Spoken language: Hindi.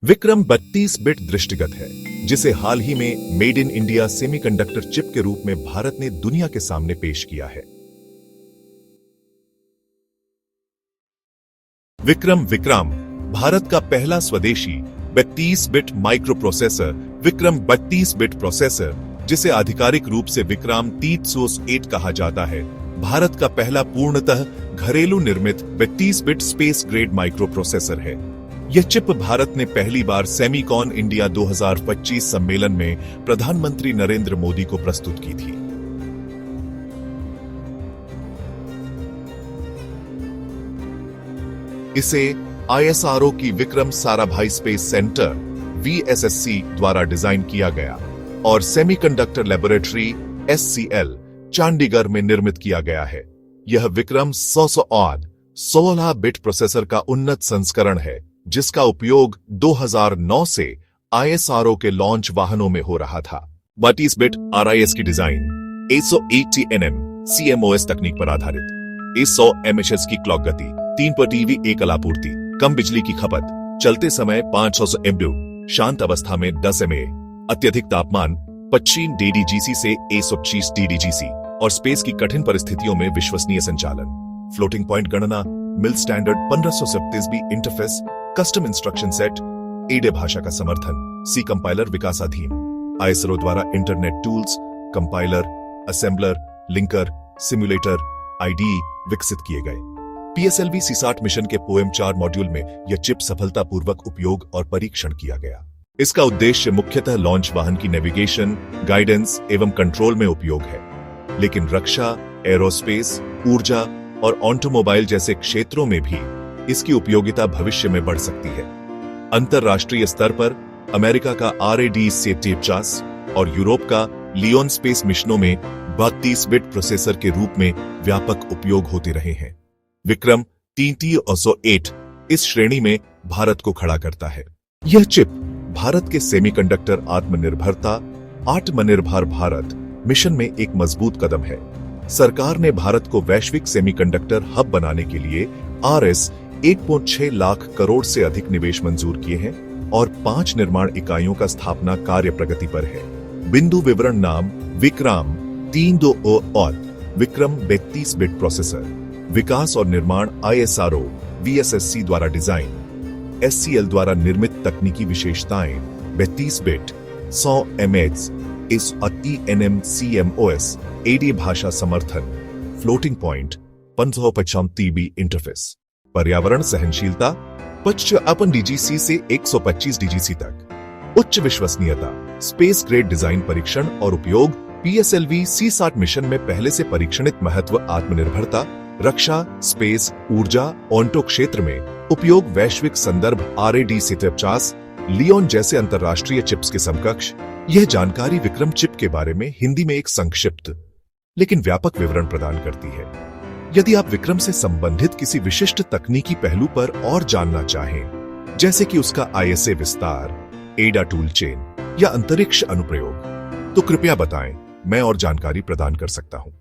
विक्रम 32 बिट दृष्टिगत है, जिसे हाल ही में made in India semiconductor chip के रूप में भारत ने दुनिया के सामने पेश किया है। विक्रम भारत का पहला स्वदेशी 32 bit micro processor Vikram 32 bit processor, जिसे आधिकारिक रूप से विक्रम 308 कहा जाता है, भारत का पहला पूर्णतः घरेलू निर्मित 32 bit space grade micro processor है। यह चिप भारत ने पहली बार सेमीकॉन इंडिया 2025 सम्मेलन में प्रधानमंत्री नरेंद्र मोदी को प्रस्तुत की थी। इसे ISRO की Vikram Sarabhai space centre VSSC द्वारा डिजाइन किया गया और सेमीकंडक्टर लेबोरेटरी SCL चंडीगढ़ में निर्मित किया गया है। यह विक्रम 16 बिट प्रोसेसर का उन्नत संस्करण है, जिसका उपयोग 2009 से ISRO के लॉन्च वाहनों में हो रहा था। 32 बिट RIS की डिजाइन 180nm CMOS तकनीक पर आधारित, 100 mHz की क्लॉक गति, 3/TV एकल आपूर्ति, कम बिजली की खपत, चलते समय 500 mW, शांत अवस्था में 10 mA, अत्यधिक तापमान 25 DDGC से 125 DDGC और स्पेस की कठिन परिस्थितियों में विश्वसनीय संचालन। फ्लोटिंग पॉइंट गणना, mil standard 1537B interface, custom instruction set, Ada भाषा का समर्थन, सी कंपाइलर विकासाधीन, ISRO द्वारा internet tools, compiler, assembler, linker, simulator, IDE विकसित किए गए। PSLV C60 मिशन के POEM-4 मॉड्यूल में यह चिप सफलतापूर्वक उपयोग और परीक्षण किया गया। इसका उद्देश्य मुख्यतः लॉन्च वाहन की नेविगेशन, गाइडेंस एवं कंट्रोल में उपयोग है, लेकिन रक्षा, एरोस्पेस, ऊर्जा और ऑटोमोबाइल जैसे क्षेत्रों में भी इसकी उपयोगिता भविष्य में बढ़ सकती है। अंतरराष्ट्रीय स्तर पर अमेरिका का RAD-50 और यूरोप का लियोन स्पेस मिशनों में 32 बिट प्रोसेसर के रूप में व्यापक उपयोग होते रहे हैं। विक्रम 308 इस श्रेणी में भारत को खड़ा करता है। यह चिप भारत के सेमीकंडक्टर आत्मनिर्भर भारत मिशन में एक मजबूत कदम है। सरकार ने भारत को वैश्विक सेमीकंडक्टर हब बनाने के लिए RS 1.6 लाख करोड़ से अधिक निवेश मंजूर किए हैं और 5 निर्माण इकाइयों का स्थापना कार्य प्रगति पर है। बिंदु विवरण नाम विक्रम 320 और विक्रम 32 बिट प्रोसेसर, विकास और निर्माण ISRO VSSC द्वारा डिजाइन, SCL द्वारा निर्मित तकनीकी विशेषताएं 32 bit 100 mHz 180nm CMOS AD भाषा समर्थन, फ्लोटिंग पॉइंट 1535TB इंटरफेस, पर्यावरण सहनशीलता 55 DGC से 125 DGC तक, उच्च विश्वसनीयता, स्पेस ग्रेड डिजाइन परीक्षण और उपयोग, PSLV C60 मिशन में पहले से परीक्षणित महत्व, आत्मनिर्भरता, रक्षा, स्पेस, ऊर्जा, ऑन्टो क्षेत्र में उपयोग, वैश्विक संदर्भ RAD-50, लियोन जैसे अंतरराष्ट्रीय चिप्स के समकक्ष। यह जानकारी विक्रम चिप के बारे में हिंदी में एक संक्षिप्त लेकिन व्यापक विवरण प्रदान करती है। यदि आप विक्रम से संबंधित किसी विशिष्ट तकनीकी पहलू पर और जानना चाहें, जैसे कि उसका ISA विस्तार, एडा टूल चेन या अंतरिक्ष अनुप्रयोग, तो कृपया बताएं, मैं और जानकारी प्रदान कर सकता हूं।